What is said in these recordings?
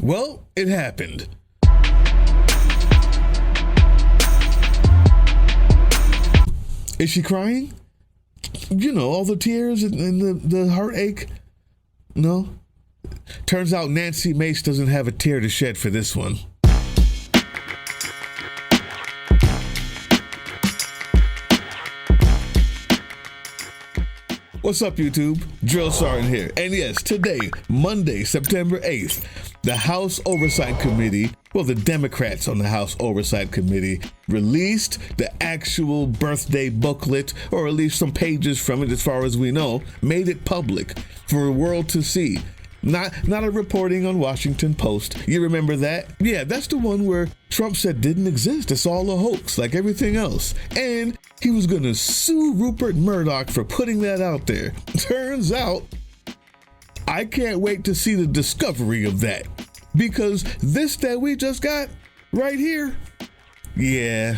Well, it happened. Is she crying? You know, all the tears and the heartache? No? Turns out Nancy Mace doesn't have a tear to shed for this one. What's up, YouTube? Drill Sergeant here. And yes, today, Monday, September 8th, the House Oversight Committee, the Democrats on the House Oversight Committee, released the actual birthday booklet, or at least some pages from it as far as we know, made it public for the world to see. Not a reporting on Washington Post. You remember that? Yeah, that's the one where Trump said didn't exist. It's all a hoax, like everything else. And he was going to sue Rupert Murdoch for putting that out there. Turns out, I can't wait to see the discovery of that. Because this that we just got right here, yeah,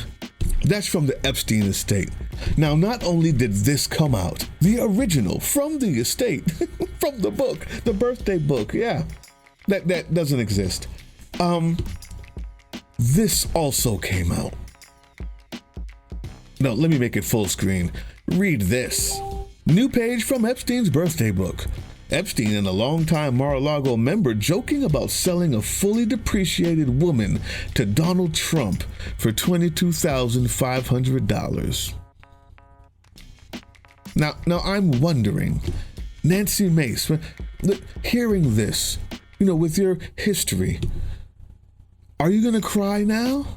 that's from the Epstein estate. Now, not only did this come out, the original from the estate, from the book, the birthday book, yeah, that doesn't exist. This also came out. No, let me make it full screen. Read this. New page from Epstein's birthday book. Epstein and a longtime Mar-a-Lago member joking about selling a fully depreciated woman to Donald Trump for $22,500. Now I'm wondering, Nancy Mace, hearing this, with your history, are you going to cry now?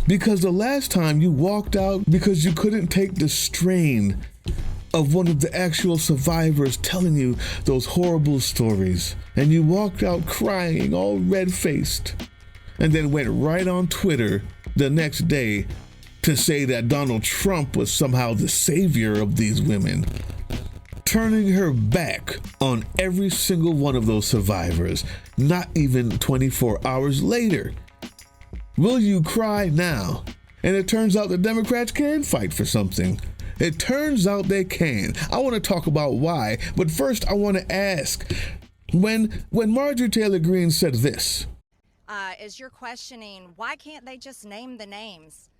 Because the last time you walked out because you couldn't take the strain of one of the actual survivors telling you those horrible stories, and you walked out crying, all red-faced, and then went right on Twitter the next day to say that Donald Trump was somehow the savior of these women, turning her back on every single one of those survivors, not even 24 hours later. Will you cry now? And it turns out the Democrats can fight for something. It turns out they can. I want to talk about why, but first I want to ask, when Marjorie Taylor Greene said this, as you're questioning, why can't they just name the names?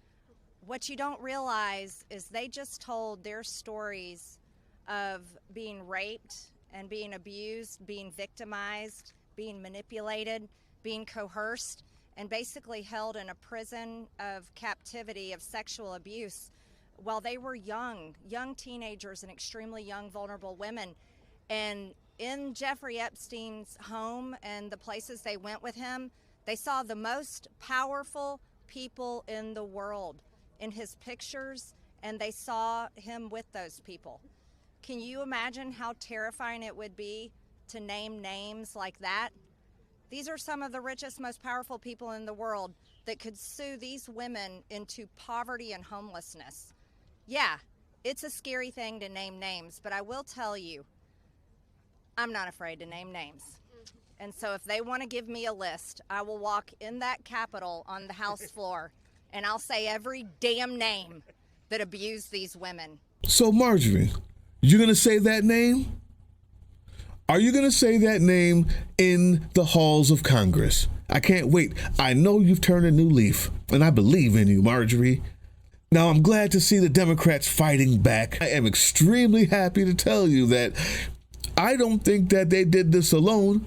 What you don't realize is they just told their stories of being raped and being abused, being victimized, being manipulated, being coerced, and basically held in a prison of captivity of sexual abuse while they were young teenagers and extremely young, vulnerable women. And in Jeffrey Epstein's home and the places they went with him, they saw the most powerful people in the world in his pictures, and they saw him with those people. Can you imagine how terrifying it would be to name names like that? These are some of the richest, most powerful people in the world that could sue these women into poverty and homelessness. Yeah, it's a scary thing to name names, but I will tell you, I'm not afraid to name names. And so if they want to give me a list, I will walk in that Capitol on the House floor and I'll say every damn name that abused these women. So Marjorie, you going to say that name? Are you going to say that name in the halls of Congress? I can't wait. I know you've turned a new leaf, and I believe in you, Marjorie. Now, I'm glad to see the Democrats fighting back. I am extremely happy to tell you that I don't think that they did this alone,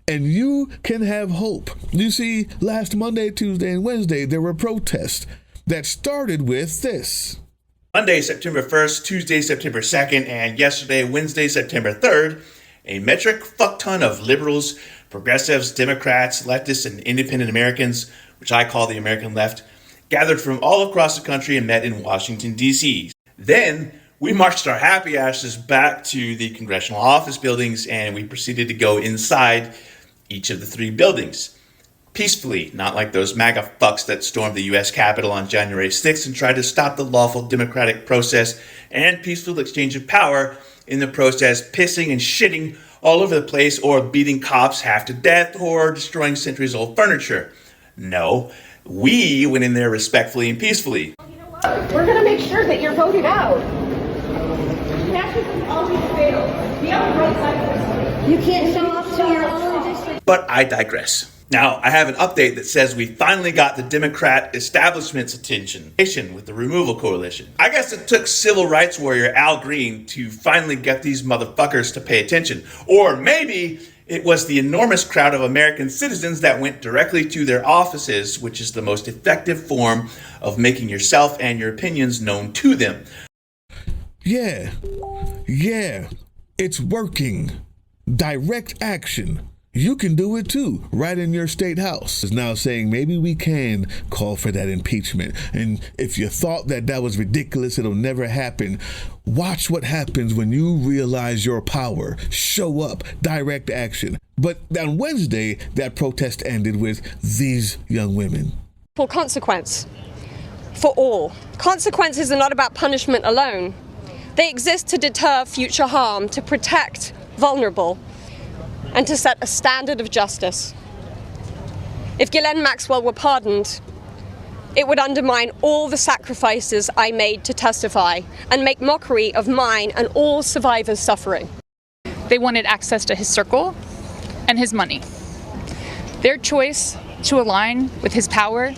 and you can have hope. You see, last Monday, Tuesday, and Wednesday, there were protests that started with this. Monday, September 1st, Tuesday, September 2nd, and yesterday, Wednesday, September 3rd, a metric fuck ton of liberals, progressives, Democrats, leftists, and independent Americans, which I call the American left, gathered from all across the country and met in Washington, D.C. Then we marched our happy asses back to the congressional office buildings, and we proceeded to go inside each of the three buildings. Peacefully, not like those MAGA fucks that stormed the U.S. Capitol on January 6th and tried to stop the lawful democratic process and peaceful exchange of power in the process, pissing and shitting all over the place or beating cops half to death or destroying centuries-old furniture. No, we went in there respectfully and peacefully. You know what? We're going to make sure that you're voted out. Fascism always fails. Be on the right side of this. You can't show up to your own district. But I digress. Now, I have an update that says we finally got the Democrat establishment's attention with the removal coalition. I guess it took civil rights warrior Al Green to finally get these motherfuckers to pay attention. Or maybe it was the enormous crowd of American citizens that went directly to their offices, which is the most effective form of making yourself and your opinions known to them. Yeah, it's working. Direct action. You can do it too, right in your state house. Is now saying maybe we can call for that impeachment. And if you thought that was ridiculous, it'll never happen. Watch what happens when you realize your power. Show up, direct action. But on Wednesday, that protest ended with these young women. For consequence, for all. Consequences are not about punishment alone. They exist to deter future harm, to protect vulnerable, and to set a standard of justice. If Ghislaine Maxwell were pardoned, it would undermine all the sacrifices I made to testify and make mockery of mine and all survivors' suffering. They wanted access to his circle and his money. Their choice to align with his power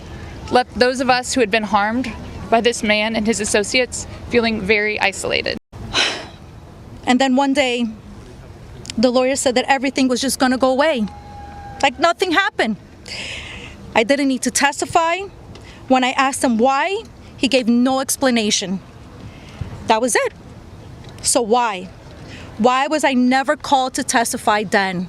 left those of us who had been harmed by this man and his associates feeling very isolated. And then one day, the lawyer said that everything was just going to go away. Like nothing happened. I didn't need to testify. When I asked him why, he gave no explanation. That was it. So why? Why was I never called to testify then?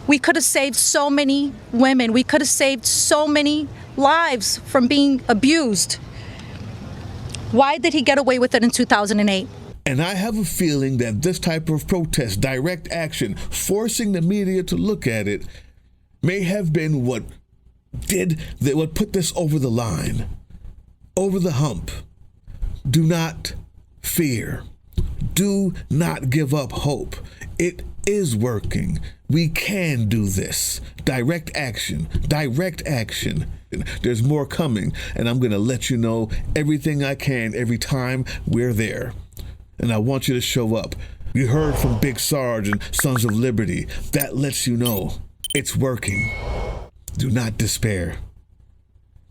We could have saved so many women. We could have saved so many lives from being abused. Why did he get away with it in 2008? And I have a feeling that this type of protest, direct action, forcing the media to look at it, may have been what put this over the line, over the hump. Do not fear. Do not give up hope. It is working. We can do this. Direct action. Direct action. There's more coming, and I'm going to let you know everything I can every time we're there. And I want you to show up. You heard from Big Sarge and Sons of Liberty. That lets you know it's working. Do not despair,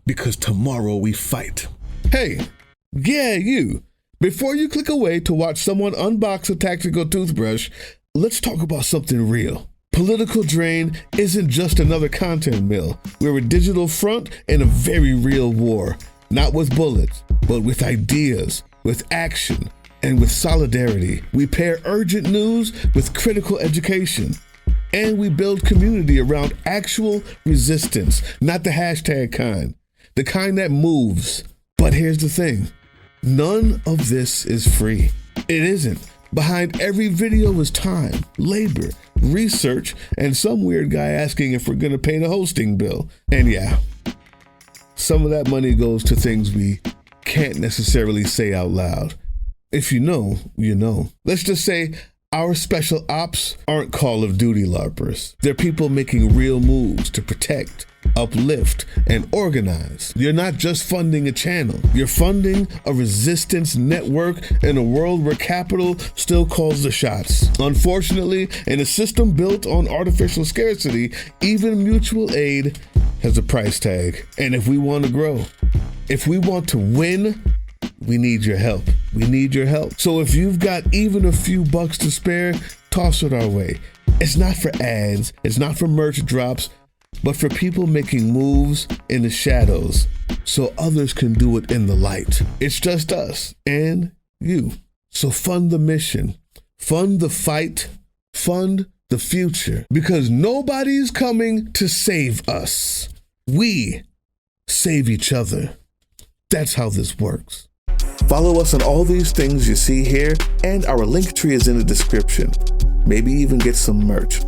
because tomorrow we fight. Hey, yeah, you. Before you click away to watch someone unbox a tactical toothbrush, let's talk about something real. Political Drain isn't just another content mill. We're a digital front in a very real war. Not with bullets, but with ideas, with action, and with solidarity. We pair urgent news with critical education. And we build community around actual resistance, not the hashtag kind, the kind that moves. But here's the thing, none of this is free. It isn't. Behind every video is time, labor, research, and some weird guy asking if we're gonna pay the hosting bill. And yeah, some of that money goes to things we can't necessarily say out loud. If you know, you know. Let's just say our special ops aren't Call of Duty LARPers. They're people making real moves to protect, uplift, and organize. You're not just funding a channel. You're funding a resistance network in a world where capital still calls the shots. Unfortunately, in a system built on artificial scarcity, even mutual aid has a price tag. And if we want to grow, if we want to win, we need your help. We need your help. So if you've got even a few bucks to spare, toss it our way. It's not for ads, it's not for merch drops, but for people making moves in the shadows so others can do it in the light. It's just us and you. So fund the mission, fund the fight, fund the future, because nobody's coming to save us. We save each other. That's how this works. Follow us on all these things you see here, and our link tree is in the description. Maybe even get some merch.